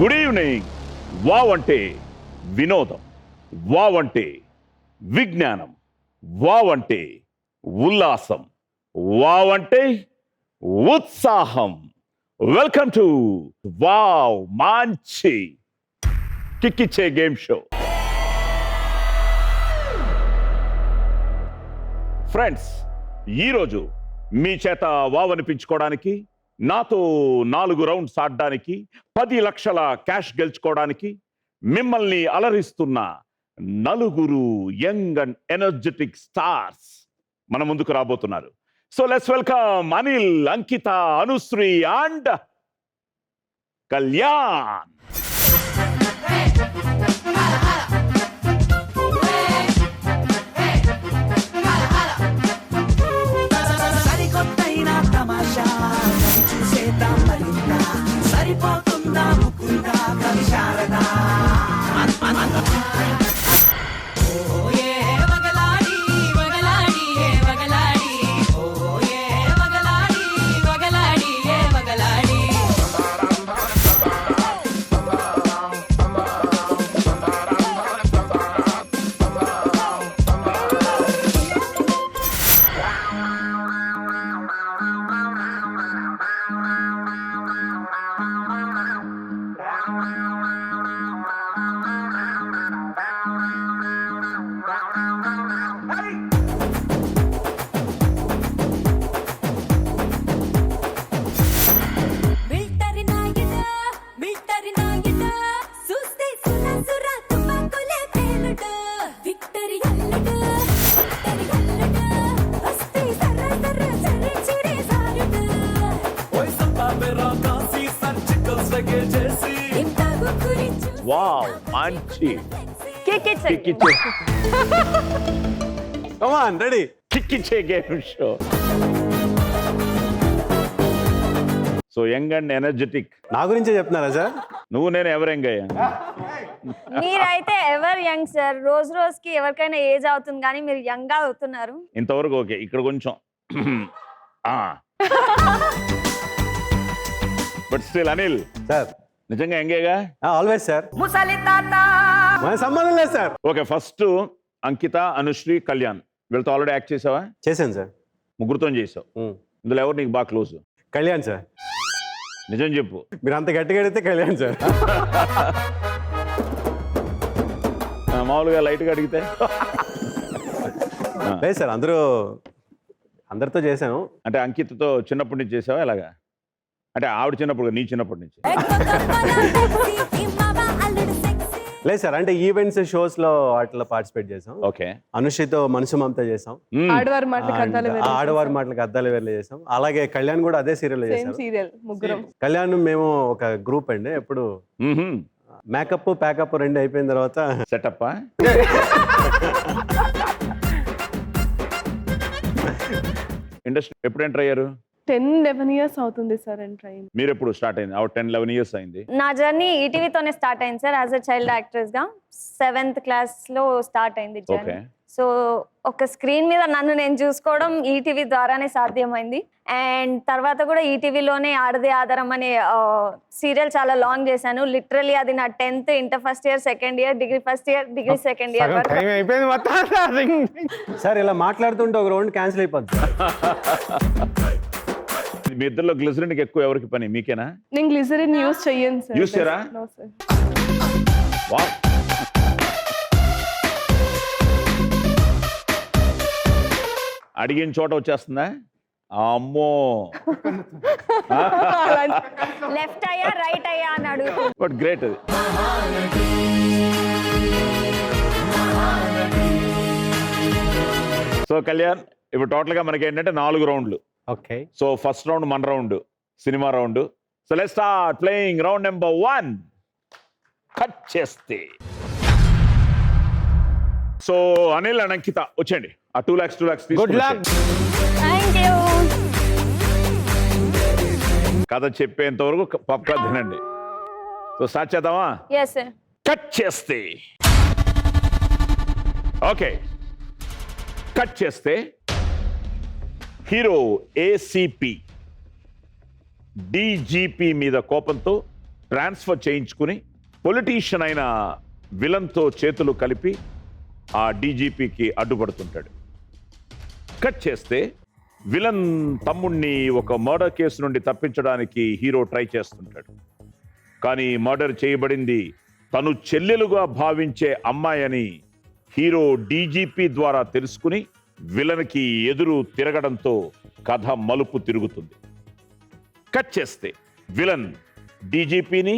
Good evening. Wow అంటే వినోదం, wow అంటే విజ్ఞానం, వావ్ అంటే ఉల్లాసం, వావ్ అంటే ఉత్సాహం. వెల్కమ్ టు వావ్ మంచి కిక్కిచ్చే గేమ్ షో. ఫ్రెండ్స్, ఈరోజు మీ చేత వావ్ అనిపించుకోవడానికి, నాతో 4 రౌండ్స్ ఆడడానికి, 10 లక్షల క్యాష్ గెలుచుకోవడానికి మిమ్మల్ని అలరిస్తున్న 4 యంగ్ అండ్ ఎనర్జెటిక్ స్టార్స్ మన ముందుకు రాబోతున్నారు. So let's welcome Anil, Ankita, Anushree and Kalyan. సరిపోతుందా ముకుందా కవి శారదా వావ్ మంచి కిక్కిచ్చే Come on, ready? కిక్కిచ్చే game show. So young and energetic. నా గురించే చెప్తున్నారా సార్? నువ్వు నేను ఎవరెంగ్ అయ్యా? మీరైతే ఎవర్ యంగ్ సార్. రోజు రోజుకి ఎవరికైనా ఏజ్ అవుతుంది కానీ మీరు యంగ్ గా అవుతున్నారు. ఇంతవరకు ఓకే. ఇక్కడ కొంచెం బట్ స్టిల్ అనిల్ సార్ నిజంగా ఎంగేగా? Always sir. మన సంబంధం లేదు సార్. ఓకే, ఫస్ట్ అంకిత, అనుశ్రీ, కళ్యాణ్ వీళ్ళతో ఆల్రెడీ యాక్ట్ చేసావా? చేశాను సార్. ముగ్గురుతో చేసావు. ఇందులో ఎవరు నీకు బాగా క్లోజ్? కళ్యాణ్ సార్. నిజం చెప్పు. మీరు అంత గట్టిగా అడిగితే కళ్యాణ్ సార్. మామూలుగా లైట్గా అడిగితే లేదు సార్, అందరితో చేశాను. అంటే అంకితతో చిన్నప్పటి నుంచి చేసావా ఎలాగా? అంటే ఆవిడ చిన్నప్పుడు, నీ చిన్నప్పటి నుంచి? లేదు సార్, అంటే ఈవెంట్స్ షోస్ లో వాటిలో పార్టిసిపేట్ చేసాం. ఓకే. అనుషితో మనసు మమత చేసాం. ఆడవారి మాటలకు అద్దాలు వేర్లు చేసాం. అలాగే కళ్యాణ్ కూడా అదే సీరియల్ చేసాం. సీరియల్ ముగ్గురం. కళ్యాణ్ మేము ఒక గ్రూప్ అండి. ఎప్పుడు మేకప్ ప్యాకప్ 2 అయిపోయిన తర్వాత సెటప్. ఇండస్ట్రీ ఎప్పుడు ఎంటర్ అయ్యారు? 10-11 years అవుతుంది సార్ ఎంటర్ అయింది. మీరు ఎప్పుడు స్టార్ట్ అయింది? 10-11 years అయింది. నా జర్నీ ఈటీవీతోనే స్టార్ట్ అయింది sir. As a child actress గా 7th class లో స్టార్ట్ అయింది జర్నీ. సో ఒక స్క్రీన్ మీద నన్ను నేను చూసుకోవడం ఈటీవీ ద్వారానే సాధ్యమైంది. అండ్ తర్వాత కూడా ఈటీవీలోనే ఆడదే ఆధారం అనే సీరియల్ చాలా లాంగ్ చేశాను. లిటరలీ అది నా 10th, inter first year, second year, degree first year, degree second year sir ఇలా మాట్లాడుతుంటే ఒక రౌండ్ క్యాన్సిల్ అయిపోద్ది. మీ ఇద్దరులో గ్లిజరిన్ ఎక్కువ ఎవరికి పని? మీకేనా? నేను గ్లిజరిన్ యూస్ చెయ్యను సార్. యూస్ చేయరా? No sir. వావ్. అడిగిన చోట వచ్చేస్తుందా? అమ్మో. లెఫ్ట్ అయ్యా రైట్ అయ్యా అని అడుగు. బట్ గ్రేట్ అది. సో కళ్యాణ్, ఇప్పుడు టోటల్ గా మనకి ఏంటంటే 4 రౌండ్లు. ఓకే. సో ఫస్ట్ రౌండ్ మన round, cinema round. So let's start playing round number 1. Cut చేస్తే సో అనిల్ అండ్ అంకిత వచ్చేయండి. ఆ 2 lakhs good luck. Thank you. కథ చెప్పేంత వరకు పక్కా తినండి. సో స్టార్ట్ చేద్దామా? Yes sir. కట్ చేస్తే ఓకే, కట్ చేస్తే హీరో ఏసీపీ డీజీపీ మీద కోపంతో ట్రాన్స్ఫర్ చేయించుకుని పొలిటీషియన్ అయిన విలన్తో చేతులు కలిపి ఆ డీజీపీకి అడ్డుపడుతుంటాడు. కట్ చేస్తే విలన్ తమ్ముణ్ణి ఒక మర్డర్ కేసు నుండి తప్పించడానికి హీరో ట్రై చేస్తుంటాడు. కానీ మర్డర్ చేయబడింది తను చెల్లెలుగా భావించే అమ్మాయి అని హీరో డీజీపీ ద్వారా తెలుసుకుని విలన్కి ఎదురు తిరగడంతో కథ మలుపు తిరుగుతుంది. కట్ చేస్తే విలన్ డీజీపీని,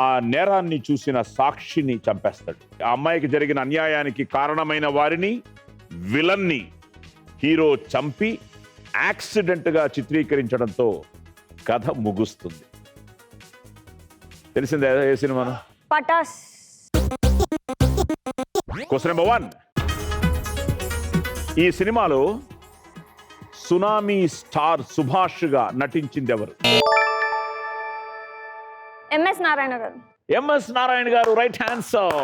ఆ నేరాన్ని చూసిన సాక్షిని చంపేస్తాడు. ఆ అమ్మాయికి జరిగిన అన్యాయానికి కారణమైన వారిని, విలన్ని హీరో చంపి యాక్సిడెంట్గా చిత్రీకరించడంతో కథ ముగుస్తుంది. తెలిసిందే ఏ సినిమాను? పటాస్. Question number 1. ఈ సినిమాలో సునామీ స్టార్ సుభాష్గా నటించింది ఎవరు? ఎంఎస్ నారాయణ గారు. ఎంఎస్ నారాయణ గారు రైట్ ఆన్సర్.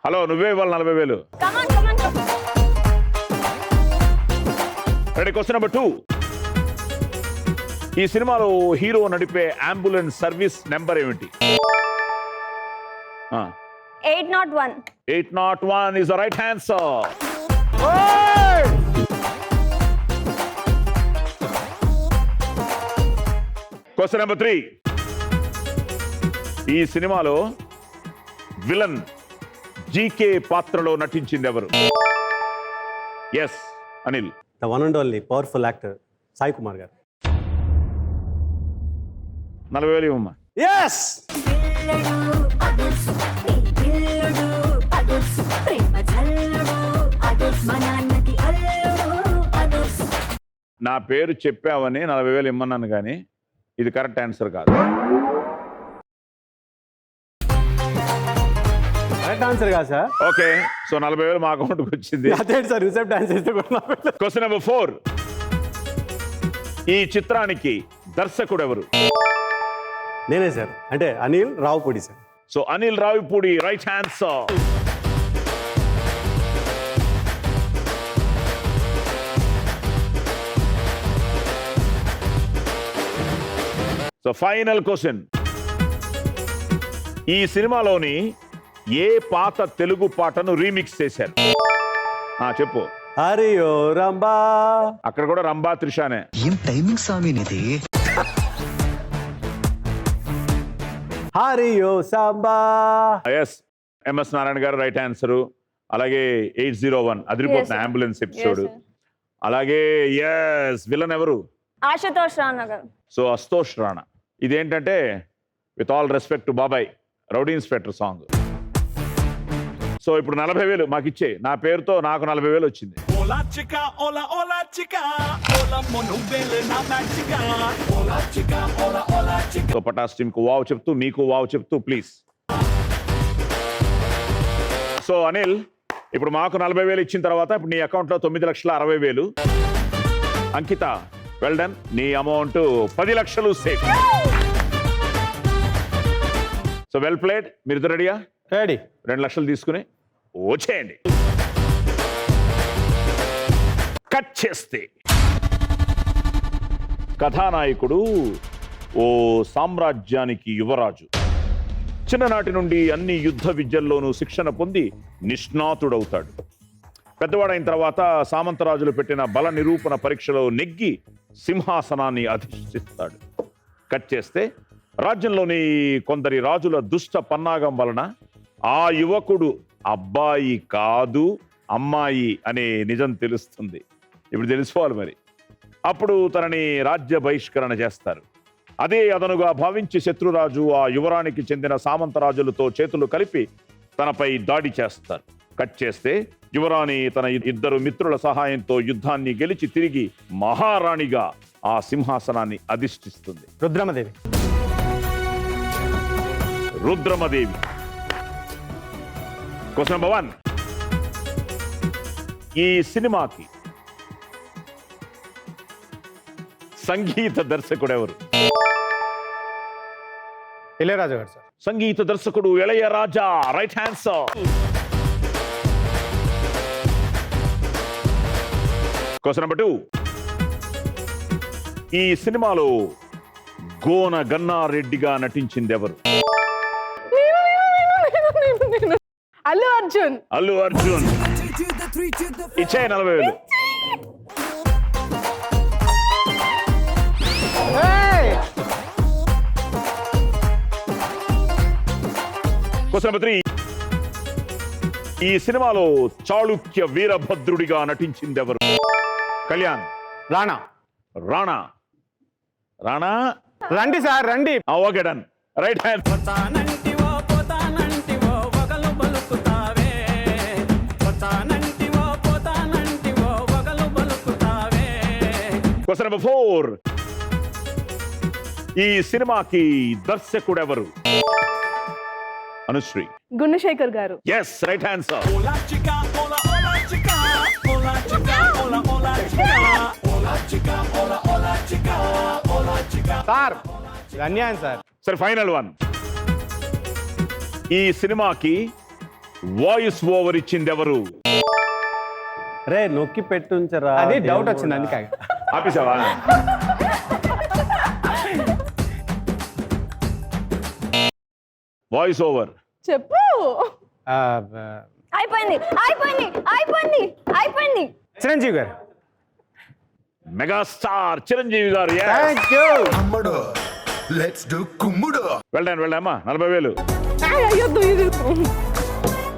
హలో, నువ్వే ఇవ్వాలి 40,000. కమాన్ కమాన్ కమాన్. రెడీ. Question number 2. ఈ సినిమాలో హీరో నడిపే అంబులెన్స్ సర్వీస్ నెంబర్ ఏమిటి? 801. 801 is the right answer. Question number 3. ఈ సినిమాలో విలన్ జీకే పాత్రలో నటించింది ఎవరు? Yes Anil. The one and only powerful actor Sai Kumar garu. 40,000 ఇవ్వమ్మా. ఎస్. నా పేరు చెప్పావని 40,000 ఇమ్మన్నాను, కానీ ఇది కరెక్ట్ ఆన్సర్ కాదు. కరెక్ట్ ఆన్సర్ కాదు సార్. ఓకే, సో 40,000 మా అకౌంట్కి వచ్చింది. అదే sir, receipt answer. Question number 4. ఈ చిత్రానికి దర్శకుడు ఎవరు? నేనే సార్, అంటే Anil Ravipudi sir. So Anil Ravipudi right answer. So final question. ఈ సినిమాలోని ఏ పాత తెలుగు పాటను రీమిక్స్ చేశారు? చెప్పు. హరియో రంబా. అక్కడ కూడా రంభా త్రిషానే. ఏం టైమింగ్ స్వామి ఇది? హరియో సాంబా. ఎస్, ఎంఎస్ నారాయణ గారు రైట్ ఆన్సర్. అలాగే 801 అదిరిపోతున్న Yes, sir. Ambulance episode. Yes, sir. అలాగే ఎస్, విలన్ ఎవరు? ఆశుతోష్ రాణా గారు. సో అస్తోష్ రాణా. ఇదేంటంటే విత్ ఆల్ రెస్పెక్ట్ టు బాబాయ్, రౌడీ ఇన్స్పెక్టర్ సాంగ్. సో ఇప్పుడు 40,000 మాకు ఇచ్చే. నా పేరుతో నాకు 40,000 వచ్చింది. Ola chica, ola ola chica, ola monuvel na magica. Ola chica, ola chica. So Patas team కు వావ్ చెప్తూ, మీకు వావ్ చెప్తూ ప్లీజ్. సో అనిల్, ఇప్పుడు మాకు 40,000 ఇచ్చిన తర్వాత ఇప్పుడు నీ అకౌంట్లో 9,60,000. అంకిత, వెల్ డన్. నీ అమౌంట్ 10 లక్షలు సేఫ్. So well played. మీరు రెడీయా? రెడీ. 2 లక్షలు తీసుకుని వచ్చేయండి. కట్ చేస్తే కథానాయకుడు ఓ సామ్రాజ్యానికి యువరాజు. చిన్ననాటి నుండి అన్ని యుద్ధ విద్యల్లోనూ శిక్షణ పొంది నిష్ణాతుడవుతాడు. పెద్దవాడైన తర్వాత సామంతరాజులు పెట్టిన బల నిరూపణ పరీక్షలో నెగ్గి సింహాసనాన్ని అధిష్ఠిస్తాడు. కట్ చేస్తే రాజ్యంలోని కొందరి రాజుల దుష్ట పన్నాగం వలన ఆ యువకుడు అబ్బాయి కాదు అమ్మాయి అనే నిజం తెలుస్తుంది. ఇప్పుడు తెలుసుకోవాలి మరి. అప్పుడు తనని రాజ్య బహిష్కరణ చేస్తారు. అదే అదనుగా భావించి శత్రురాజు ఆ యువరానికి చెందిన సామంతరాజులతో చేతులు కలిపి తనపై దాడి చేస్తారు. కట్ చేస్తే యువరాణి తన 2 మిత్రుల సహాయంతో యుద్ధాన్ని గెలిచి తిరిగి మహారాణిగా ఆ సింహాసనాన్ని అధిష్ఠిస్తుంది. రుద్రమదేవి. రుద్రమదేవి. Question number 1. ఈ సినిమాకి సంగీత దర్శకుడు ఎవరు? ఇళయరాజా గారు సార్. సంగీత దర్శకుడు Ilaiyaraaja right answer. Question number 2. ఈ సినిమాలో గోన గన్నారెడ్డిగా నటించింది ఎవరు? అల్లు అర్జున్. అల్లు అర్జున్. ఇచ్చే 40,000. Question number 3. ఈ సినిమాలో చాళుక్య వీరభద్రుడిగా నటించింది ఎవరు? కళ్యాణ్. రాణా. రాణా. రాణా. రండి సార్ రండి. Okay done. Right hand. పోతానంటివో పోతానంటివో వగలు బలుకుతావే పోతానంటివో పోతానంటివో వగలు బలుకుతావే. Question number 4. ఈ సినిమాకి దర్శకుడు ఎవరు? Anushree. Gunasekhar garu. Yes right answer. ఓలా చికా ఓలా ఓలా చికా ఓలా చికా ఓలా ఓలా చికా ఓలా చికా ఓలా ఓలా చికా ఓలా చికా. సార్ ఇది అన్యాయం సార్. సరే ఫైనల్ వన్. ఈ సినిమాకి వాయిస్ ఓవర్ ఇచ్చింది ఎవరు? రే నొక్కి పెట్టుంచరా. అది డౌట్ వచ్చింది అందుకే. ఆపేసావా? Voice over. చెప్పు. అయిపోయింది అయిపోయింది అయిపోయింది అయిపోయింది. చిరంజీవి గారు. Megastar Chiranjeevi garu. Thank you. అమ్మడు లెట్స్ డు కుమ్ముడు. వెళ్ళామ్మా 40,000. అయ్యొద్దు ఇది.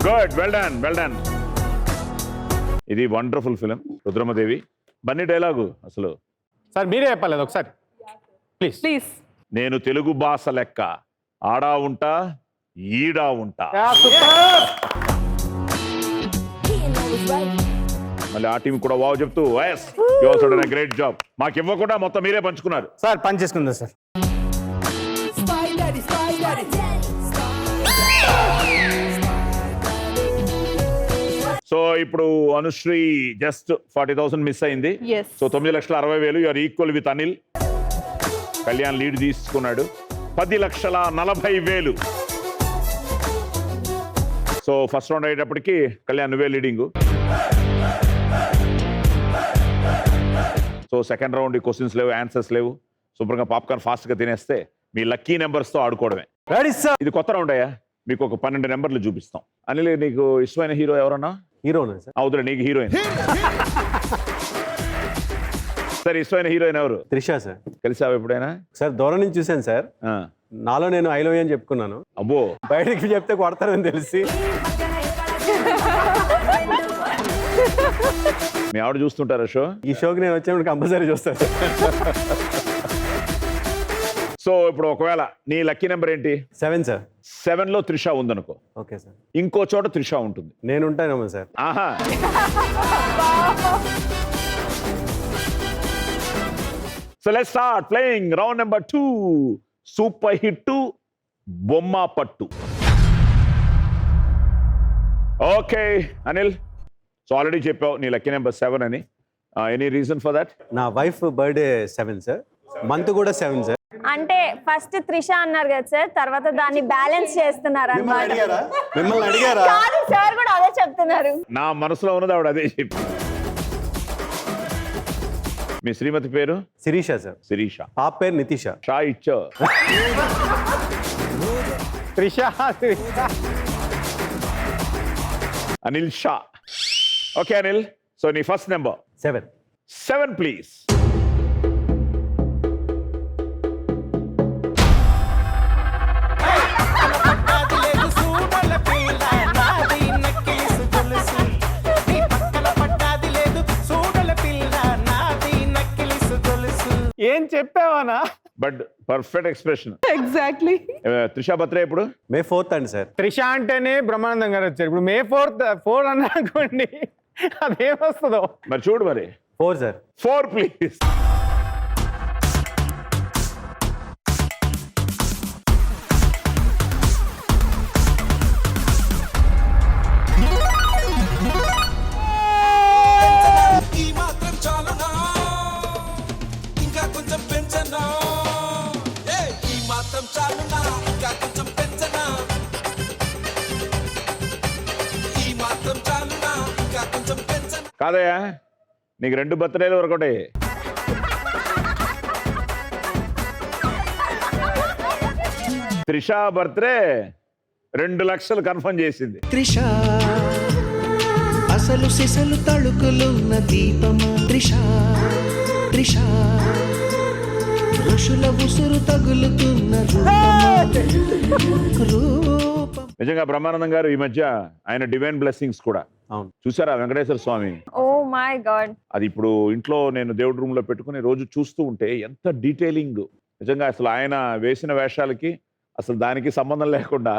గుడ్. Well done. ఇది wonderful film Rudramadevi. Bunny dialogue అసలు సార్ మీరే చెప్పలేదు ఒకసారి ప్లీజ్. ప్లీజ్. నేను తెలుగు భాష లెక్క ఆడా ఉంటా ఈడా ఉంటా. మళ్ళీ ఆ టీం కూడా వావ్ చెప్తూ yes you also done a great job. మాకు ఇవ్వకుండా మొత్తం మీరే పంచుకున్నారు. సార్ పని చేసుకుందా సార్. సో ఇప్పుడు అనుశ్రీ జస్ట్ 40,000 మిస్ అయింది. Yes. So 9,60,000 you are equal with Anil. Kalyan lead తీసుకున్నాడు 10,40,000. సో ఫస్ట్ రౌండ్ అయ్యేటప్పటికి కళ్యాణ్ నువ్వే leading. So second round questions లేవు, ఆన్సర్స్ లేవు. శుభ్రంగా పాప్కార్న్ ఫాస్ట్గా తినేస్తే మీ లక్కీ నెంబర్స్తో ఆడుకోవడమే. Ready sir. ఇది కొత్త రౌండ్ అయ్యా. మీకు ఒక 12 నెంబర్లు చూపిస్తాం. అనిల్ నీకు ఇష్టమైన హీరో ఎవరన్నా? హీరోనా సార్? అవుతురా నీకు హీరోయిన్. సరే ఇష్టమైన హీరోయిన్ ఎవరు? త్రిష సార్. కలిసావు ఎప్పుడైనా? సార్ దూరం నుంచి చూశాను సార్. ఆ. నాలో నేను ఐ లవ్ యూ అని చెప్పుకున్నాను. అబ్బో. బయటకి చెప్తే కొడతారని తెలిసి మీ ఆవిడ చూస్తుంటారా షో? ఈ షోకి నేను వచ్చినప్పుడు కంపల్సరీ చూస్తాను. సో ఇప్పుడు ఒకవేళ నీ లక్కీ నెంబర్ ఏంటి? 7 సార్. 7లో త్రిష ఉందనుకో, ఓకే సార్. ఇంకో చోట త్రిష ఉంటుంది. నేను ఉంటానేమో సార్. ఆహా. So let's start playing round number 2. Super hit బొమ్మ పట్టు. ఓకే అనిల్, సో ఆల్రెడీ చెప్పావు నీ లక్కీ నెంబర్ 7 అని. Any reason for that? నా వైఫ్ బర్త్డే 7 సార్. మంత్ కూడా 7 సార్. అంటే ఫస్ట్ త్రిష అన్నారు కదా సార్, తర్వాత దాన్ని బ్యాలెన్స్ చేస్తున్నారు మిమ్మల్ని అన్నమాట. అడిగారా? మిమ్మల్ని అడిగారా? కాదు సార్ కూడా అదే చెప్తున్నారు. నా మనసులో ఉన్నది ఆవిడ అదే చెప్పి. మీ శ్రీమతి పేరు? శిరీష సార్. శిరీష. పాప పేరు నితీష. షా ఇచ్చో. త్రిష. అనిల్ షా. ఓకే అనిల్, సో నీ ఫస్ట్ నెంబర్ 7. 7 ప్లీజ్. ఏం చెప్పావనా? But perfect expression. Exactly. Trisha birthday ఇప్పుడు May 4th అండి సార్. త్రిష అంటేనే బ్రహ్మానందం గారు వచ్చారు. ఇప్పుడు May 4 అన్నా అనుకోండి అదేమొస్తుందో. మరి చూడు మరి. 4 సార్. 4 ప్లీజ్. ఈ మాత్రం చాలునా ఇంకా కొంచెం పెంచనా ఈ మాత్రం చాలునా ఇంకా కొంచెం పెంచనా ఈ మాత్రం చాలునా ఇంకా కొంచెం పెంచనా. కాదయ్యా, నీకు 2 బర్త్డేలు వరకొటే. త్రిష బర్త్డే 2 లక్షలు కన్ఫర్మ్ చేసింది. త్రిష అసలు సిసలు తళుకులున్న దీపమా త్రిష త్రిష ఋషుల ఉసురు తగులుతున్న రూపం. నిజంగా బ్రహ్మానందం గారు ఈ మధ్య ఆయన డివైన్ బ్లెస్సింగ్స్ కూడా అవును. చూసారా Venkateswara Swamy? Oh my god. అది ఇప్పుడు ఇంట్లో నేను దేవుడి రూమ్ లో పెట్టుకుని రోజు చూస్తూ ఉంటే ఎంత డీటెయిలింగ్. నిజంగా అసలు ఆయన వేసిన వేషాలకి అసలు దానికి సంబంధం లేకుండా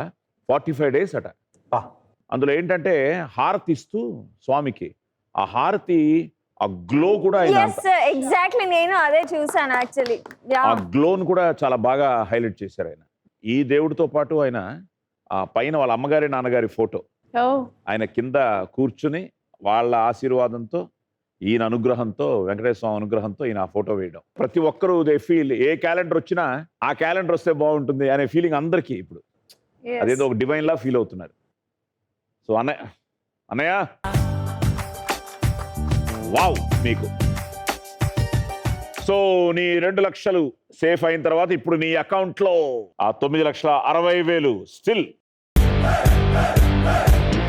45 days అట. పా. అందులో ఏంటంటే హారతి ఇస్తూ స్వామికి ఆ హారతి ఆ గ్లో కూడా ఆయన ఎస్ ఎగ్జాక్ట్లీ, నేను అదే చూసాను యాక్చువల్లీ. ఆ గ్లోను కూడా చాలా బాగా హైలైట్ చేశారు ఆయన. ఈ దేవుడితో పాటు ఆయన ఆ పైన వాళ్ళ అమ్మగారి నాన్నగారి ఫోటో, ఓ ఆయన కింద కూర్చుని వాళ్ళ ఆశీర్వాదంతో ఈయన అనుగ్రహంతో వెంకటేశ్వర స్వామి అనుగ్రహంతో ఈయన ఆ ఫోటో వేయడం. ప్రతి ఒక్కరూ దే ఫీల్ ఏ క్యాలెండర్ వచ్చినా ఆ క్యాలెండర్ వస్తే బాగుంటుంది అనే ఫీలింగ్ అందరికీ ఇప్పుడు. అదేదో ఒక డివైన్ లా ఫీల్ అవుతున్నారు. సో అన్నయ్య వావ్ మీకు. సో నీ 2 లక్షలు సేఫ్ అయిన తర్వాత ఇప్పుడు నీ అకౌంట్ లో ఆ 9,60,000 స్టిల్.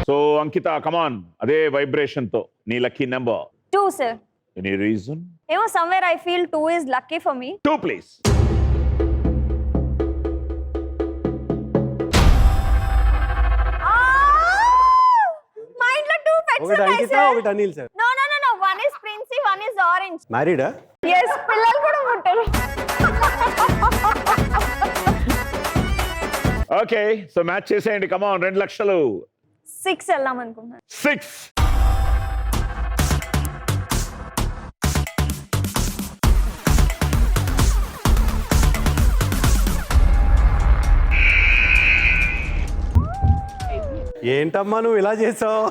సో అంకిత కమాన్, అదే వైబ్రేషన్ తో నీ lucky number 2 sir. Any reason? ఏమో somewhere I feel 2 is lucky for me. 2 please. Mind లో 2 pets ఒకటి ఉన్నాయి అంకిత, sir. ఒకటి Anil sir. No, one is Princey, one is Orange. మ్యారీడా? Yes, పిల్లలు కూడా ఉంటారు. ఓకే, సో మ్యాచ్ చేసేయండి. కమాన్, 2 లక్షలు 6 వెళ్దాం అనుకుంటున్నాను. 6. ఏంటమ్మా నువ్వు ఇలా చేసావు?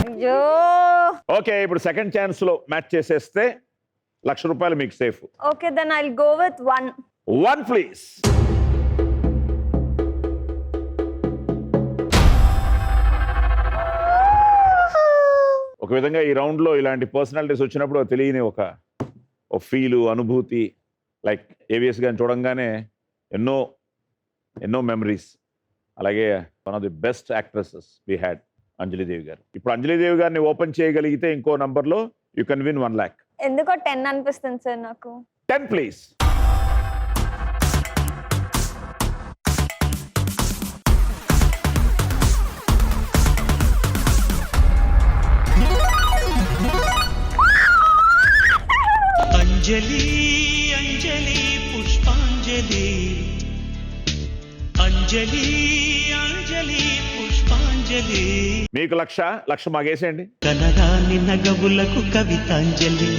అయ్యో. ఓకే, ఇప్పుడు సెకండ్ ఛాన్స్ లో మ్యాచ్ చేసేస్తే ₹1,00,000 మీకు safe. Okay, then I'll go with 1. 1 please. ఒక విధంగా ఈ రౌండ్ లో ఇలాంటి పర్సనాలిటీస్ వచ్చినప్పుడు తెలియని ఒక ఫీలు, అనుభూతి, లైక్ ఏవిఎస్ గారిని చూడంగానే ఎన్నో మెమరీస్. అలాగే one of the best actresses we had Anjali Devi garu. ఇప్పుడు అంజలిదేవి గారిని ఓపెన్ చేయగలిగితే ఇంకో నంబర్లో యూ కెన్ విన్ 1 lakh. ఎందుకో 10 అనిపిస్తుంది సార్ నాకు. 10 ప్లీజ్. అంజలి అంజలి పుష్పాంజలి అంజలి అంజలి పుష్పాంజలి. మీకు 1,00,000 మాగేసేయండి. కనరాని నగవులకు కవితాంజలి.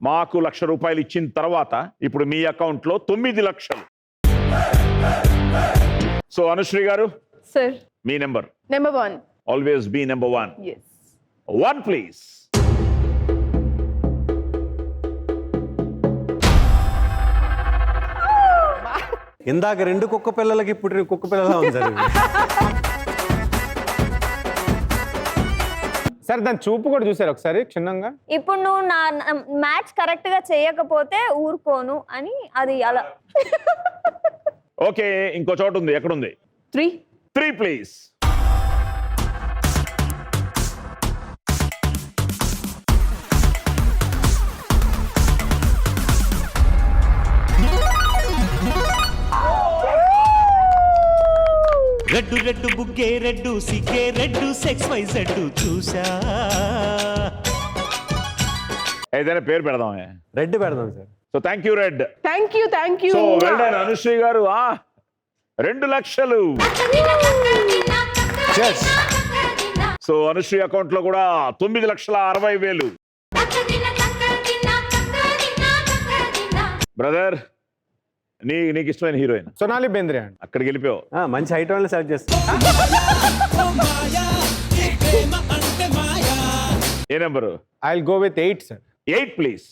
మాకు ₹1,00,000 ఇచ్చిన తర్వాత ఇప్పుడు మీ అకౌంట్ లో 9 లక్షలు. So Anushree garu, sir. మీ number Number 1. Always be number 1. Yes. 1 please. ఇందాక 2 కుక్క పిల్లలకి పుట్టిన కుక్క పిల్లలా ఉంది సార్ ఇది. సార్ దాని చూపు కూడా చూసారు ఒకసారి క్షుణ్ణంగా. ఇప్పుడు నువ్వు నా మ్యాచ్ కరెక్ట్ గా చేయకపోతే ఊరుకోను అని అది అలా. ఓకే, ఇంకో చోట ఉంది. ఎక్కడుంది? 3. 3 ప్లీజ్. రెడ్డు రెడ్డు బుగ్గే రెడ్డు సిగ్గే రెడ్డు సెక్స్ వై జెడ్డు చూసా. ఏదైనా పేరు పెడదాం. రెడ్ పెడదాం సార్. So thank you red. Thank you, thank you. So well done Anushree garu. 2 లక్షలు. Cheers. సో అనుశ్రీ అకౌంట్ లో కూడా 9,60,000. బ్రదర్, నీకు ఇష్టమైన హీరోయిన్ సోనాలి బెంద్రే అండి. అక్కడికి వెళ్ళిపోయావు. మంచి హైట్ వాళ్ళని సెలెక్ట్ చేస్తాం. ఏ number? I will go with 8 sir. 8 please.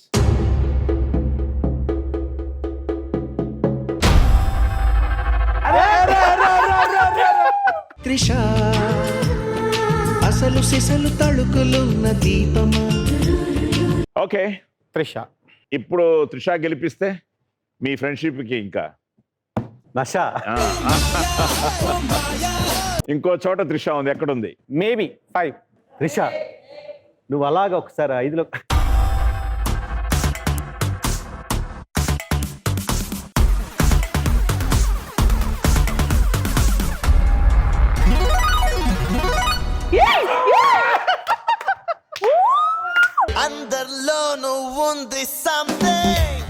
Trisha అసలు సిసలు తళుకులున్న దీపమా. ఓకే, త్రిష. ఇప్పుడు త్రిష గెలిపిస్తే మీ ఫ్రెండ్షిప్కి ఇంకా నష. ఇంకో చోట త్రిష ఉంది, ఎక్కడుంది? మేబీ 5. త్రిష నువ్వు అలాగ ఒకసారి 5లో అందరిలో నువ్వుంది సంథింగ్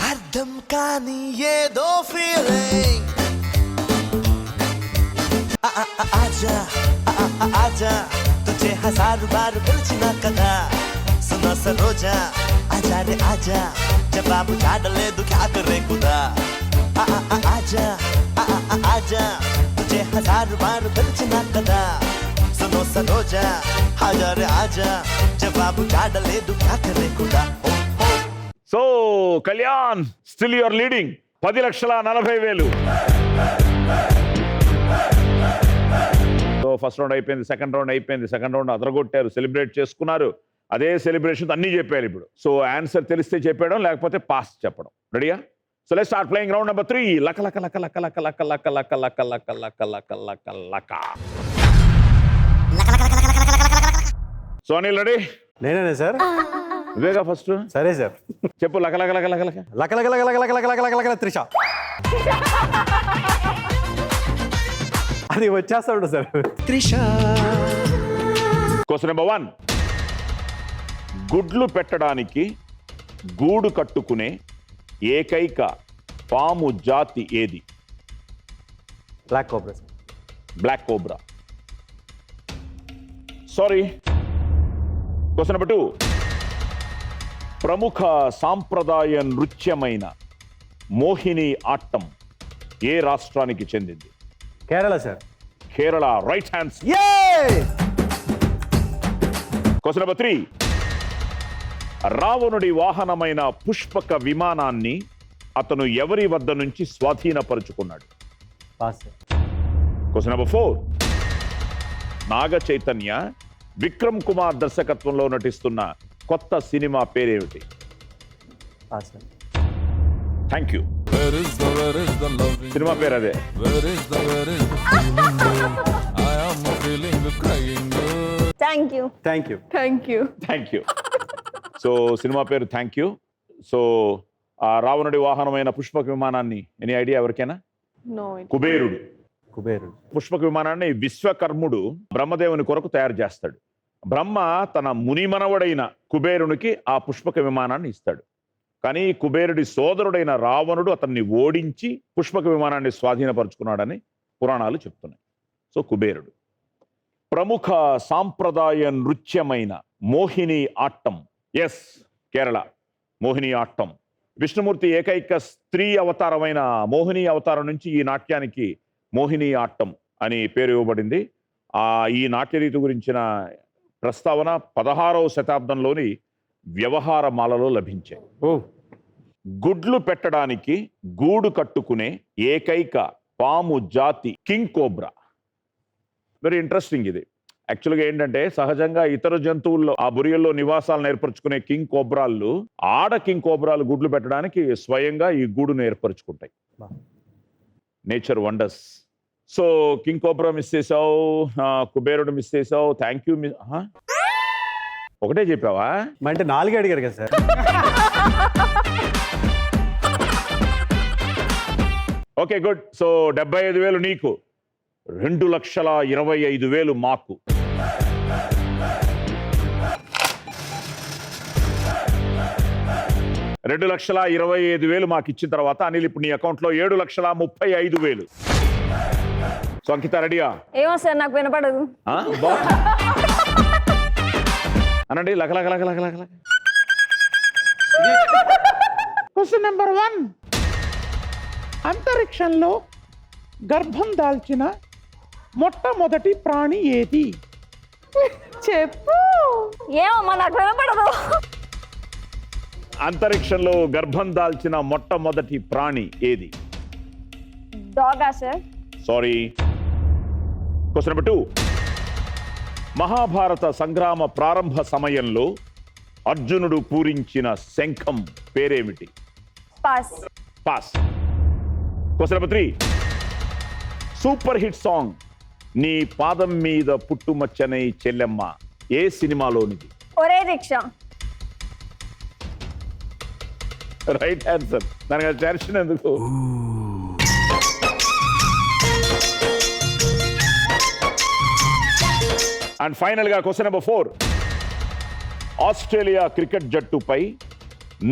అర్థం కాని ఏదో ఫీలింగ్. ఆజా ఆజా తుझे हजार बार పిలిచినా కదా సునా సరోజా ఆజా రే ఆజా జవాబు చాడలేదు క్యా కరే ఖుదా. ఆజా ఆజా తుझे हजार बार పిలిచినా కదా సునో సరోజా ఆజా రే ఆజా జవాబు చాడలేదు క్యా కరే ఖుదా. So Kalyan still your leading 10,40,000. So first round అయిపోయింది, సెకండ్ రౌండ్ అయిపోయింది. సెకండ్ రౌండ్ అదరగొట్టారు, సెలబ్రేట్ చేసుకున్నారు. అదే సెలబ్రేషన్ అన్ని చెప్పారు ఇప్పుడు. సో ఆన్సర్ తెలిస్తే చెప్పడం, లేకపోతే పాస్ చెప్పడం. రెడీయా? So let's start playing round number 3. లక లక లక లక లక లక లక లక లక లక లక లక లక లక. So Anil ready? నేనే సార్. నువ్వేగా ఫస్ట్. సరే సార్. చెప్పు. లక లక లక లక లక లక లక లక లక లక లక లక లక త్రిష. అది వచ్చేస్తాడు సార్. Trisha question number 1. గుడ్లు పెట్టడానికి గూడు కట్టుకునే ఏకైక పాము జాతి ఏది? Black cobra sir. Black cobra. Sorry. Question number 2. ప్రముఖ సాంప్రదాయ నృత్యమైన మోహిని ఆట్టం ఏ రాష్ట్రానికి చెందింది? Kerala sir. Kerala. Right hands. Question number 3. రావణుడి వాహనమైన పుష్పక విమానాన్ని అతను ఎవరి వద్ద నుంచి స్వాధీనపరుచుకున్నాడు? Pass sir. Question number 4. Naga Chaitanya Vikram Kumar దర్శకత్వంలో నటిస్తున్న కొత్త సినిమా పేరేమిటి? Pass sir. Thank you. Cinema పేరు అదే. Thank you. Thank you. Thank you. Thank you. So cinema పేరు థ్యాంక్ యూ. సో ఆ రావణుడి వాహనమైన పుష్పక విమానాన్ని ఎనీ ఐడియా ఎవరికైనా? నో. కుబేరుడు. కుబేరుడు. పుష్పక విమానాన్ని విశ్వకర్ముడు బ్రహ్మదేవుని కొరకు తయారు చేస్తాడు. బ్రహ్మ తన మునిమనవడైన కుబేరునికి ఆ పుష్పక విమానాన్ని ఇస్తాడు. కానీ కుబేరుడి సోదరుడైన రావణుడు అతన్ని ఓడించి పుష్పక విమానాన్ని స్వాధీనపరుచుకున్నాడని పురాణాలు చెప్తున్నాయి. సో కుబేరుడు. ప్రముఖ సాంప్రదాయ నృత్యమైన మోహిని ఆట్టం. ఎస్, కేరళ. మోహిని ఆట్టం. విష్ణుమూర్తి ఏకైక స్త్రీ అవతారమైన మోహిని అవతారం నుంచి ఈ నాట్యానికి మోహిని ఆట్టం అని పేరు ఇవ్వబడింది. ఈ నాట్యరీతి గురించిన ప్రస్తావన 16వ శతాబ్దంలోని వ్యవహారమాలలో లభించాయి. గుడ్లు పెట్టడానికి గూడు కట్టుకునే ఏకైక పాము జాతి కింగ్ కోబ్రా. వెరీ ఇంట్రెస్టింగ్ ఇది. యాక్చువల్గా ఏంటంటే సహజంగా ఇతర జంతువుల్లో ఆ బురియల్లో నివాసాలను ఏర్పరచుకునే కింగ్ కోబ్రాలు ఆడ కింగ్ కోబ్రాలు గుడ్లు పెట్టడానికి స్వయంగా ఈ గూడును ఏర్పరచుకుంటాయి. Nature wonders. So king cobra miss చేసావు, కుబేరుడు మిస్ చేసావు. Thank you. ఒకటే చెప్పావా? అంటే 4 అడిగారు కదా సార్. Okay, good. సో 75,000 నీకు, 2,25,000 మాకు. $2,25,000 మాకు ఇచ్చిన తర్వాత అనిల్ ఇప్పుడు నీ అకౌంట్లో 7,35,000. సో అంకిత రెడీయా? ఏమో సార్, నాకు వినపడదు. అనండి. లక లక లక లక లక లక. Question number 1. అంతరిక్షంలో గర్భం దాల్చిన మొట్టమొదటి ప్రాణి ఏది? చెప్పు. ఏమమ్మా, నాకు వినపడదు. అంతరిక్షంలో గర్భం దాల్చిన మొట్టమొదటి ప్రాణి ఏది? డాగా sir. Sorry. Question number 2. Mahabharata సంగ్రామ ప్రారంభ సమయంలో అర్జునుడు పూరించిన శంఖం పేరేమిటి? Pass. Pass. Question number 3. Super hit song నీ పాదం మీద పుట్టుమచ్చనై చెల్లెమ్మ ఏ సినిమాలోనిది? ఒరే రిక్షా. Right answer. దానికి టెన్షన్ ఎందుకు? అండ్ ఫైనల్ గా క్వశ్చన్ నెంబర్ 4. ఆస్ట్రేలియా క్రికెట్ జట్టుపై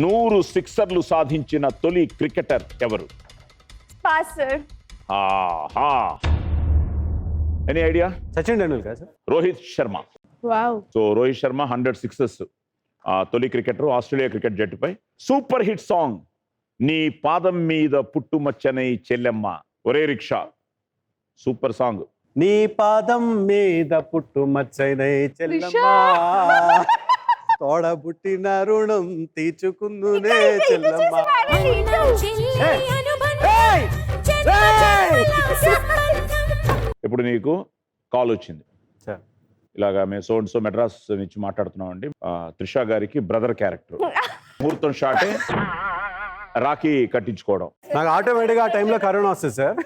100 సిక్సర్లు సాధించిన తొలి క్రికెటర్ ఎవరు? Pass sir. Any idea? Sachin Tendulkar sir. Rohit Sharma. Wow. So Rohit Sharma 100 sixes, తొలి క్రికెటర్ ఆస్ట్రేలియా క్రికెట్ జట్టుపై. సూపర్ హిట్ సాంగ్ నీ పాదం మీద పుట్టుమచ్చనై చెల్లెమ్మ ఒరే రిక్షా సూపర్ సాంగ్. నీ పాదం మీద పుట్టు మచ్చైనై చెల్లమ్మా, తోడబుట్టిన రుణం తీర్చుకుందునే చెల్లమ్మా. ఇప్పుడు నీకు కాల్ వచ్చింది. సార్ ఇలాగా మేము సో మెడ్రాస్ నుంచి మాట్లాడుతున్నాం అండి. త్రిషా గారికి బ్రదర్ క్యారెక్టర్. ముహూర్తం షాటే రాఖీ కట్టించుకోవడం. నాకు ఆటోమేటిక్గా ఆ టైంలో కరోనా వస్తుంది సార్.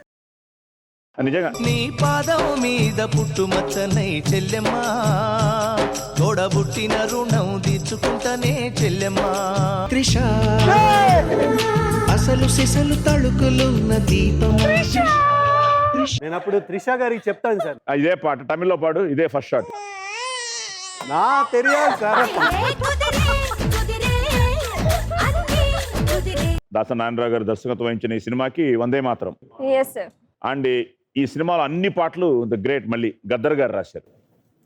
నిజంగా నీ పాదం మీద పుట్టుమచ్చనై చెల్లెమ్మా, తోడబుట్టిన రుణం తీర్చుకుంటానే చెల్లెమ్మా. త్రిష అసలు సిసలు తళుకులున్న దీపం. నేను అప్పుడు త్రిషా గారికి చెప్తాను సార్. ఇదే పాట తమిళ్లో పాడు, ఇదే ఫస్ట్ షాట్. నా తెలియదు సార్. దాసరి నారాయణరావు గారు దర్శకత్వం వహించిన ఈ సినిమాకి వందే మాత్రం. Yes sir. అండ్ ఈ సినిమాలో అన్ని పాటలు ద గ్రేట్ మళ్ళీ గద్దర్ గారు రాశారు.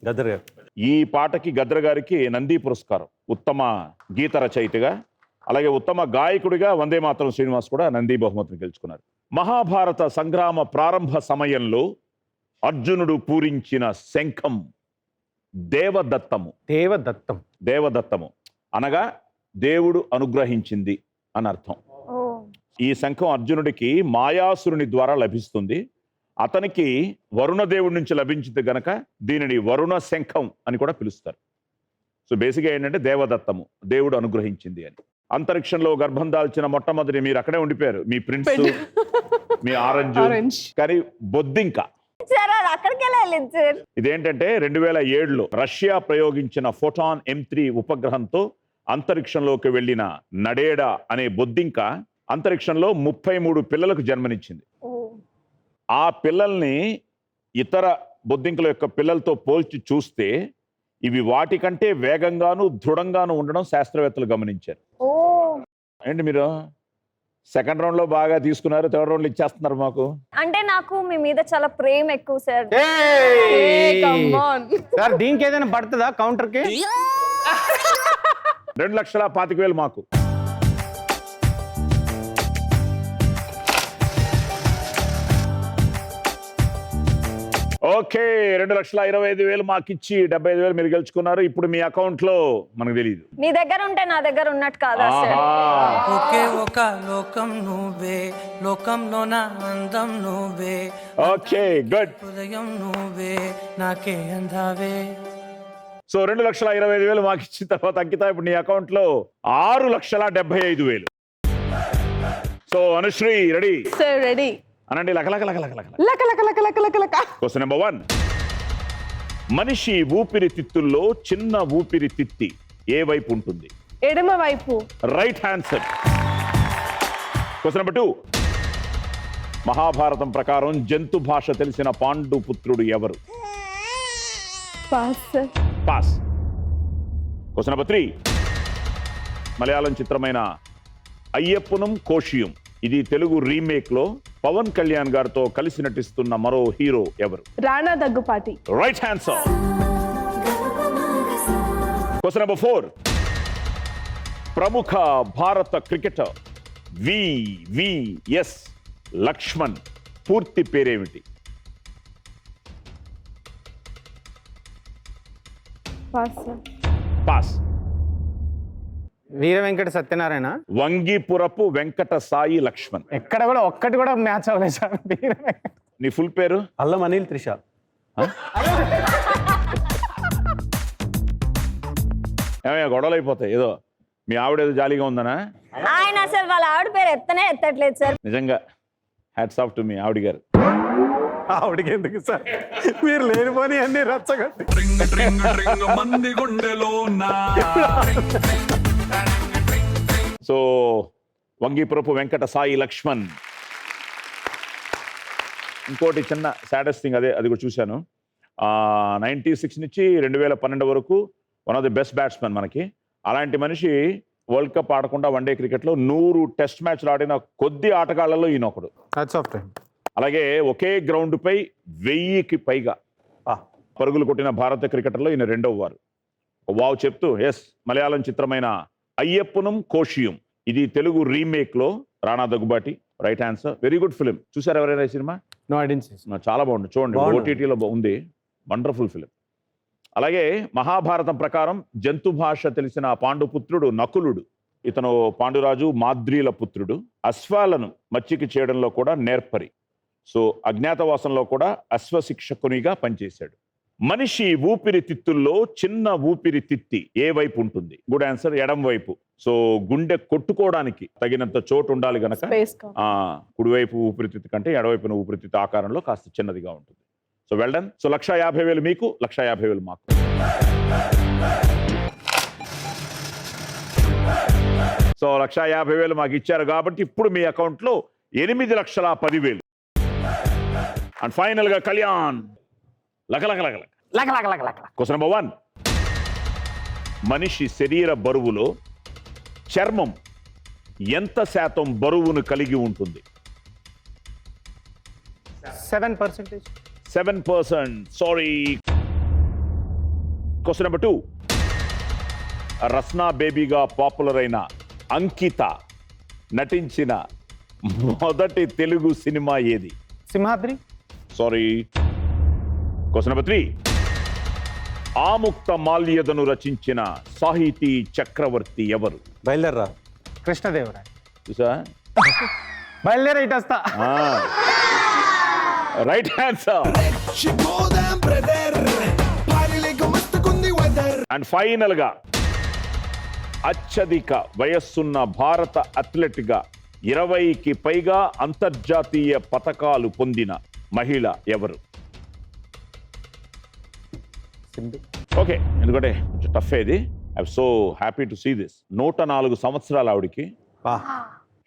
గద్దర్ గారు. ఈ పాటకి గద్దర్ గారికి నంది పురస్కారం ఉత్తమ గీత రచయితగా, అలాగే ఉత్తమ గాయకుడిగా వందే మాత్రం శ్రీనివాస్ కూడా నంది బహుమతిని గెలుచుకున్నారు. మహాభారత సంగ్రామ ప్రారంభ సమయంలో అర్జునుడు పూరించిన శంఖం దేవదత్తము. దేవదత్తం. దేవదత్తము అనగా దేవుడు అనుగ్రహించింది అని అర్థం. ఈ శంఖం అర్జునుడికి మాయాసురుని ద్వారా లభిస్తుంది. అతనికి వరుణదేవుడి నుంచి లభించింది గనక దీనిని వరుణ శంఖం అని కూడా పిలుస్తారు. సో బేసిక్గా ఏంటంటే దేవదత్తము, దేవుడు అనుగ్రహించింది అని. అంతరిక్షంలో గర్భం దాల్చిన మొట్టమొదటి మీరు అక్కడే ఉండిపోయారు, మీ ప్రిన్స్, మీ ఆరెంజ్. కానీ బొద్దింక సార్ అది అక్కడికి వెళ్ళాలి సార్. ఇదేంటంటే 2007లో రష్యా ప్రయోగించిన ఫోటాన్ M3 ఉపగ్రహంతో అంతరిక్షంలోకి వెళ్ళిన నడేడా అనే బొద్దింక అంతరిక్షంలో 33 పిల్లలకు జన్మనిచ్చింది. ఆ పిల్లల్ని ఇతర బొద్దింకల యొక్క పిల్లలతో పోల్చి చూస్తే ఇవి వాటికంటే వేగంగాను దృఢంగాను ఉండడం శాస్త్రవేత్తలు గమనించారు. ఏంటి మీరు సెకండ్ రౌండ్ లో బాగా తీసుకున్నారు, థర్డ్ రౌండ్ లో ఇచ్చేస్తున్నారు మాకు. అంటే నాకు మీ మీద చాలా ప్రేమ ఎక్కువ సార్. సార్ దీనికి ఏదైనా పడుతుందా కౌంటర్ కి? 2,25,000 మాకు. ఓకే, 2,25,000 మాకు ఇచ్చి 75,000 మీరు గెలుచుకున్నారు. ఇప్పుడు మీ అకౌంట్ లో మనకు తెలియదు. మీ దగ్గర ఉంటే నా దగ్గర ఉన్నట్టు కాదా సార్? ఒకే ఒక లోకం నువ్వే, లోకంలో నా అందం నువ్వే, ఓకే గుడ్. హృదయం నువ్వే, నాకే అందావే. సో 2,25,000 మాకు ఇచ్చిన తర్వాత అంకిత ఇప్పుడు నీ అకౌంట్ లో 6,75,000. So Anusri ready? Sir ready. అనండి లక లక లక లక లక. లక లక లక లక లక లక. Question number 1. మనిషి ఊపిరితిత్తుల్లో చిన్న ఊపిరితిత్తి ఏ వైపు ఉంటుంది? ఎడమ వైపు. Right answer. Question number 2. Mahabharatam ప్రకారం జంతు భాష తెలిసిన పాండు పుత్రుడు ఎవరు? Pass sir. Pass. Question number 3. Malayalam చిత్రమైన అయ్యప్పనం కోషియం, ఇది తెలుగు రీమేక్ లో పవన్ కళ్యాణ్ గారితో కలిసి నటిస్తున్న మరో హీరో ఎవరు? Rana Daggubati. Right answer. Question number 4. ప్రముఖ భారత క్రికెటర్ వివిఎస్ లక్ష్మణ్ పూర్తి పేరేమిటి? Pass sir. Pass. Veera Venkata Satyanarayana. వంగిపురపు Venkata Sai Laxman. ఎక్కడ కూడా ఒక్కటి కూడా మ్యాచ్ అవ్వలేదు సార్. వీర వెంకట. నీ ఫుల్ పేరు? అల్లం అనిల్ త్రిష. ఏమయ్యా గొడవలు అయిపోతాయి ఏదో మీ ఆవిడ ఏదో జాలీగా ఉందనా? ఆయన అసలు వాళ్ళ ఆవిడ పేరు ఎత్తట్లేదు సార్. నిజంగా హ్యాట్స్ ఆఫ్ టు మీ ఆవిడ గారు. ఆవిడకి ఎందుకు సార్ మీరు లేనిపోని అన్ని రచ్చగట్టి. ట్రింగ్ ట్రింగ్ ట్రింగ్ మంది గుండెలోన సో వంగిపురపు వెంకట సాయి లక్ష్మణ్. ఇంకోటి చిన్న సాడెస్ట్ థింగ్ అది కూడా చూశాను. 96 నుంచి 2012 వరకు one of the best batsmen మనకి. అలాంటి మనిషి వరల్డ్ కప్ ఆడకుండా వన్డే క్రికెట్లో 100 టెస్ట్ మ్యాచ్లు ఆడిన కొద్ది ఆటగాళ్లలో ఈయన ఒకడు. అలాగే ఒకే గ్రౌండ్పై 1000కి పైగా పరుగులు కొట్టిన భారత క్రికెటర్లో ఈయన రెండవ వారు. వావ్ చెప్తూ ఎస్ మలయాళం చిత్రమైన అయ్యప్పనం కోషియం, ఇది తెలుగు రీమేక్లో Rana Daggubati. Right answer. Very good film. చూసారు ఎవరైనా ఈ సినిమా? చాలా బాగుంది, చూడండి. ఓటీటీలో ఉంది. Wonderful film. అలాగే మహాభారతం ప్రకారం జంతు భాష తెలిసిన పాండుపుత్రుడు నకులుడు. ఇతను పాండురాజు మాద్రీల పుత్రుడు. అశ్వాలను మచ్చికి చేయడంలో కూడా నేర్పరి. సో అజ్ఞాతవాసంలో కూడా అశ్వశిక్షకునిగా పనిచేశాడు. మనిషి ఊపిరితిత్తుల్లో చిన్న ఊపిరితిత్తి ఏ వైపు ఉంటుంది? గుడ్ ఆన్సర్, ఎడం వైపు. సో గుండె కొట్టుకోవడానికి తగినంత చోటు ఉండాలి గనక కుడివైపు ఊపిరితిత్తి కంటే ఎడవైపున ఊపిరితిత్తి ఆకారంలో కాస్త చిన్నదిగా ఉంటుంది. So well done. సో 1,50,000 మీకు, 1,50,000 మాకు. సో 1,50,000 మాకు ఇచ్చారు కాబట్టి ఇప్పుడు మీ అకౌంట్లో 8,10,10,000. అండ్ ఫైనల్ గా కళ్యాణ్ క్వశ్చన్ నెంబర్ 1. మనిషి శరీర బరువులో చర్మం ఎంత శాతం బరువును కలిగి ఉంటుంది? 7%. 7%. సారీ. Question number 2. రస్నా బేబీగా పాపులర్ అయిన అంకిత నటించిన మొదటి తెలుగు సినిమా ఏది? సింహాద్రి. సారీ. Question number 3. ఆముక్త మాల్యదను రచించిన సాహితీ చక్రవర్తి ఎవరు? బయలుదేరరా. కృష్ణదేవరాయ. చూసా? బయలుదేరా ఇటు వస్తా. Right answer. అండ్ ఫైనల్ గా అత్యధిక వయస్సున్న భారత అథ్లెట్ గా 20కి పైగా అంతర్జాతీయ పతకాలు పొందిన మహిళ ఎవరు? ఓకే, ఎందుకంటే కొంచెం టఫ్ ఇది. I'm so happy to see this. 104 సంవత్సరాలు ఆవిడికి.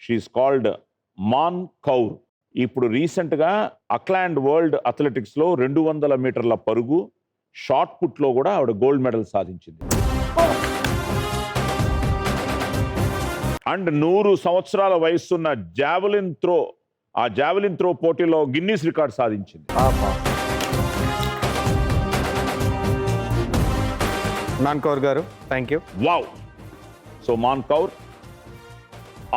She is called Maan Kaur. ఇప్పుడు రీసెంట్ గా అక్లాండ్ వరల్డ్ అథ్లెటిక్స్ లో 200 మీటర్ల పరుగు షార్ట్ పుట్ లో కూడా ఆవిడ గోల్డ్ మెడల్ సాధించింది. అండ్ 100 సంవత్సరాల వయసున్న జావెలిన్ త్రో, ఆ జావెలిన్ త్రో పోటీలో గిన్నీస్ రికార్డ్ సాధించింది. మాన్ కౌర్ గారు, thank you. Wow. So Man Kaur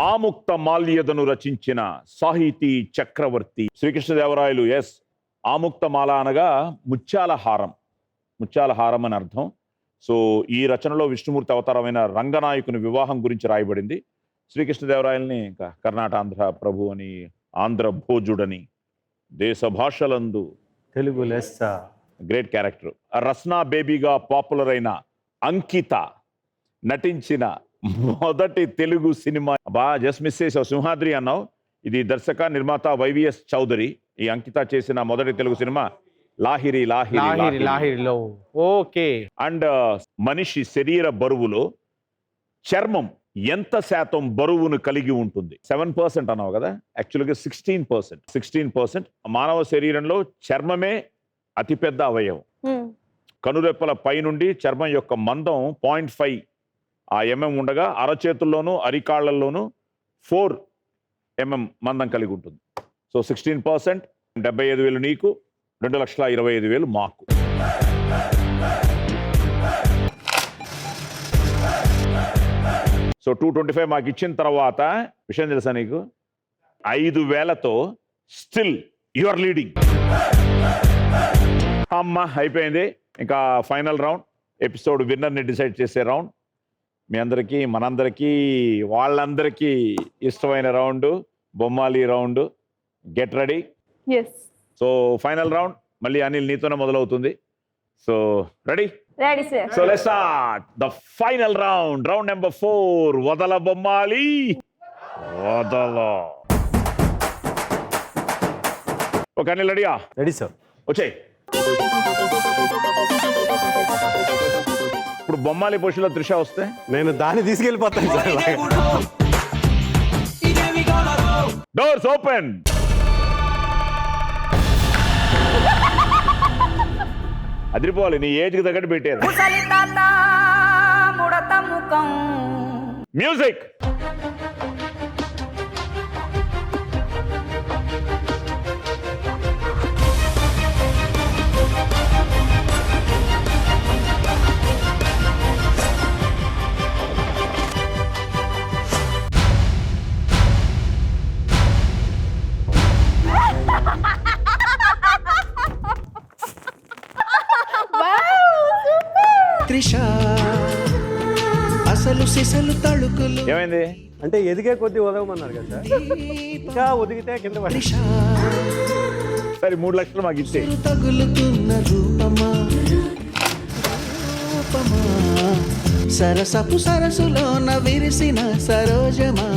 ఆముక్త మాల్యదను రచించిన సాహితీ చక్రవర్తి. శ్రీకృష్ణదేవరాయలు. ఎస్, ఆముక్త మాల అనగా ముత్యాల హారం, ముత్యాల హారం అని అర్థం. సో ఈ రచనలో విష్ణుమూర్తి అవతారమైన రంగనాయకుని వివాహం గురించి రాయబడింది. శ్రీకృష్ణదేవరాయల్ని ఇంకా కర్ణాటాంధ్ర ప్రభు అని, ఆంధ్ర భోజుడని, దేశ భాషలందు తెలుగు లెస్స. Great character. రస్నా బేబీగా పాపులర్ అయిన అంకిత నటించిన మొదటి తెలుగు సినిమా. జస్ట్ మిస్ చేసావు, సింహాద్రి అన్నావు. ఇది దర్శక నిర్మాత వైవిఎస్ చౌదరి. ఈ అంకిత చేసిన మొదటి తెలుగు సినిమా లాహిరి. లాహిరిలో. ఓకే. అండ్ మనిషి శరీర బరువులో చర్మం ఎంత శాతం బరువును కలిగి ఉంటుంది? 7% అన్నావు కదా, యాక్చువల్గా 16%. 16%. మానవ శరీరంలో చర్మమే అతిపెద్ద అవయవం. కనురెప్పల పై నుండి చర్మం యొక్క మందం 0.5 mm ఉండగా అరచేతుల్లోనూ అరికాళ్లలోనూ 4 mm మందం కలిగి ఉంటుంది. సో 16%. 75,000 నీకు, 2,25,000 మాకు. సో 225 మాకు ఇచ్చిన తర్వాత విషయం తెలుసా నీకు? 5,000తో స్టిల్ యు ఆర్ లీడింగ్. అమ్మ అయిపోయింది. ఇంకా ఫైనల్ రౌండ్, ఎపిసోడ్ విన్నర్ని డిసైడ్ చేసే రౌండ్. మీ అందరికీ, మనందరికీ, వాళ్ళందరికీ ఇష్టమైన round, Bommali round. Get ready. Yes. So final round మళ్ళీ అనిల్ నీతోనే మొదలవుతుంది. So ready? Ready sir. So let's start the final round. Round number 4. వదల బొమ్మాలి వదల. ఓకే అనిల్ రెడీయా? Ready sir. వచ్చే. ఇప్పుడు బొమ్మాలి పొజిషన్లో త్రిష వస్తే నేను దాన్ని తీసుకెళ్ళిపోతాను సార్. Doors open. అదిరిపోవాలి, నీ ఏజ్ కి తగ్గట్టు పెట్టారు. మ్యూజిక్. త్రిష అసలు సిసలు తళుకులు ఏమైంది? అంటే ఎదిగే కొద్దీ ఒదగమన్నారు కదా సార్. ఇంకా ఒదిగితే కింద పడి. త్రిష సరే 3 లక్షలు మాకు ఇచ్చే. తగులుతున్న రూపమా రూపమా సరసపు సరసులోన విరిసిన సరోజమా.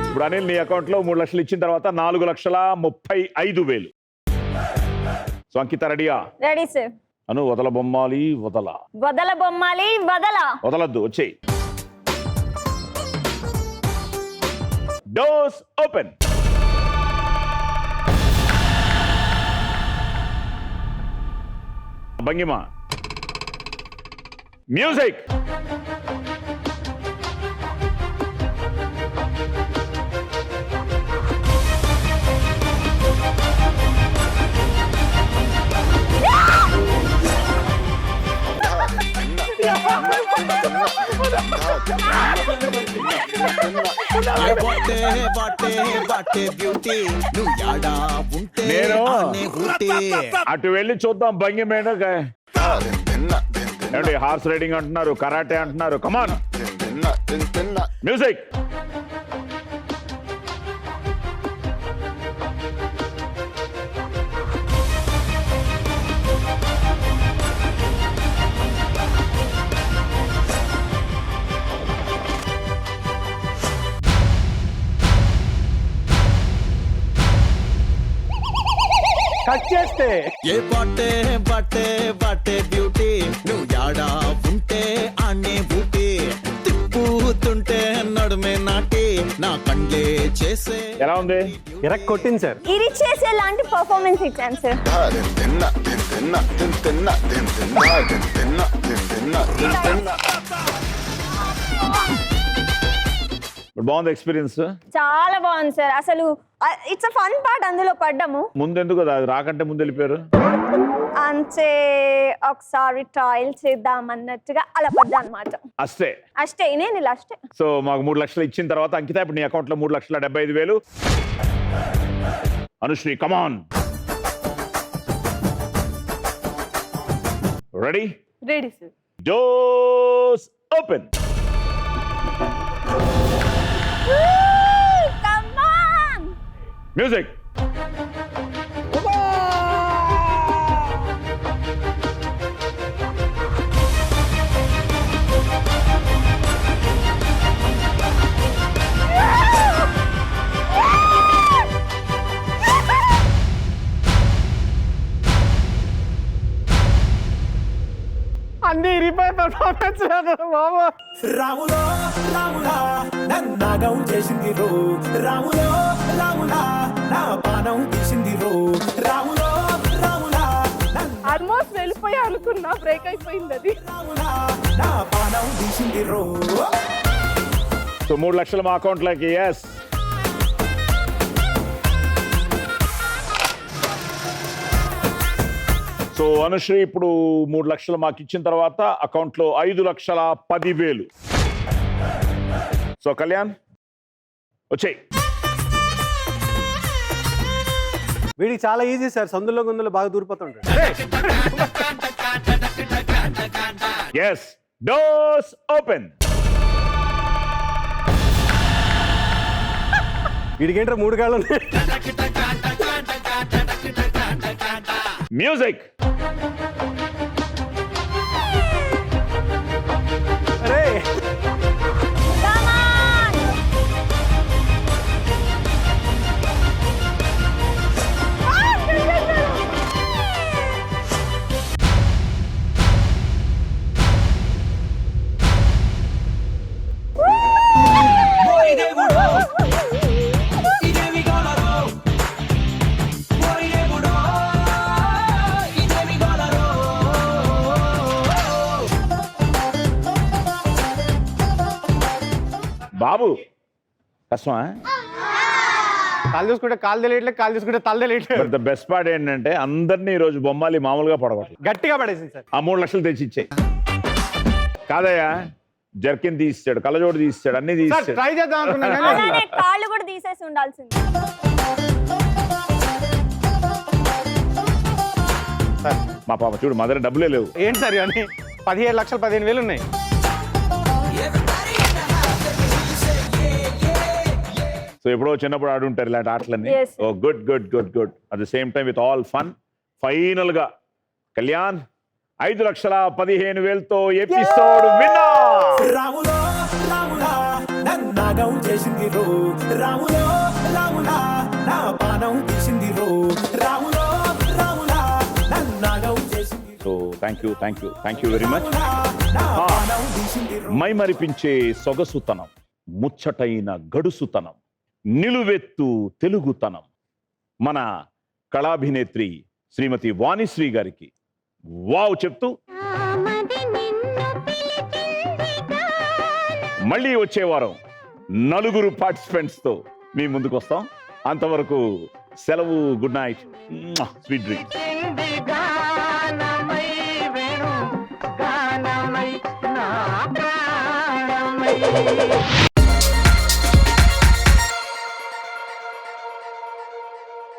ఇప్పుడు అనిల్ నీ అకౌంట్ లో 3 లక్షలు ఇచ్చిన తర్వాత 4,35,000. సో అంకిత రెడీయా? Ready sir. అను వదల బొమ్మాలి వదల. వదల బొమ్మాలి వదల. వదలద్దు, వచ్చేయి. Doors open. భంగిమ. మ్యూజిక్. బాటే బాటే బాటే బ్యూటీ నువ్వు యాడా ఉంటే నేను ఆనే ఊటే. అటు వెళ్ళి చూద్దాం భంగిమేన. ఏమండి హార్స్ రైడింగ్ అంటున్నారు, కరాటే అంటున్నారు. కమాన్ మ్యూజిక్. కట్ చేస్తే ఏ బాటే బాటే బాటే బ్యూటీ నువ్వు యాడా ఉంటే ఆనే ఊటే. తిప్పుతుంటే నడుమే నాటి నా కండ్లే చేసే. ఎలా ఉంది? ఇరక్ కొట్టింది సార్. ఇది చేసే లాంటి పర్ఫార్మెన్స్ ఇచ్చాను సార్. బాగుంది ఎక్స్పీరియన్స్. చాలా బాగుంది సార్. అసలు ఇట్స్ అ ఫన్ పార్ట్ అందులో పడ్డము. ముందెందుకు కదా అది రాకంటే ముందు వెళ్ళిపోయారు? అంతే ఒకసారి ట్రయల్ చేద్దాం అన్నట్టుగా అలా పడ్డా అనమాట. అస్తే అష్టే నేను ఇలా అష్టే. సో మాకు 3 లక్షలు ఇచ్చిన తర్వాత అంకిత ఇప్పుడు నీ అకౌంట్ లో 3,75,000. Anushree come on. Ready? Ready sir. Doors open. Come on! మ్యూజిక్. అన్ని ఇరిపోయి పర్ఫార్మెన్స్ బాబా. రాములో రాములా నన్నాగం చేసింది రో. రాములో రాములా నా పానం తీసింది రో. రాములో రాములా ఆల్మోస్ట్ వెళ్ళిపోయి అనుకున్నా, బ్రేక్ అయిపోయింది అది. రాములా నా పానం తీసింది రో. సో 3 లక్షలు మా అకౌంట్ లోకి. ఎస్. సో అనుశ్రీ ఇప్పుడు 3 లక్షలు మాకు ఇచ్చిన తర్వాత అకౌంట్ లో 5,10,000. సో కళ్యాణ్ వచ్చేయ్. వీడికి చాలా ఈజీ సార్. సందులో గుందులో బాగా దూరిపోతుంటాడు. ఎస్. Doors open. వీడికేంట్రా 3 కాళ్ళు. మ్యూజిక్. అరే Come on! ఓరి దేవుడో ఇదేమి గోలరో ఓరి దేవుడో ఇదేమి గోలరో బాబు కష్టమా? కాలు చూసుకుంటే కాలు తెలియట్లేదు, కాలు చూసుకుంటే తల తెలియట్లేదు. బట్ ద బెస్ట్ పార్ట్ ఏంటంటే అందరినీ ఈరోజు బొమ్మాలి మామూలుగా పడగొట్టలేదు. గట్టిగా పడేసింది సార్. ఆ 3 లక్షలు తెచ్చి ఇచ్చాయి. కాదయ్యా, జర్కిన్ తీసిచ్చాడు, కళ్ళజోడు తీసిచ్చాడు, అన్ని సార్ తీసిచ్చాడు. ట్రై చేద్దాం అనుకున్నాను కానీ అలానే కాళ్ళు కూడా తీసేసి ఉండాల్సింది. సార్ మా పాప చూడు, మా దగ్గర డబ్బులే లేవు. ఏంటి సార్ ఇవన్నీ 17 లక్షలు 15,000 ఉన్నాయి. సో ఎప్పుడో చిన్నప్పుడు ఆడుంటారు ఇలాంటి ఆటలన్నీ. Yes. Oh good good good good. At the same time with all fun, final గా కళ్యాణ్ 5,15,000తో ఎపిసోడ్ విన్నర్. రాములో రాములా నన్నాగం చేసింది రో రాములో రాములా నా పానం తీసింది రో రాములో రాములా నన్నాగం చేసింది so thank you very much. నా పానం తీసింది రో మై మరిపించే సొగసుతనం, ముచ్చటైన గడుసుతనం, నిలువెత్తు తెలుగుతనం మన కళాభినేత్రి శ్రీమతి వాణిశ్రీ గారికి వావ్ చెప్తూ మళ్ళీ వచ్చే వారం 4 పార్టిసిపెంట్స్ తో మీ ముందుకు వస్తాం. అంతవరకు సెలవు. Good night, sweet dreams.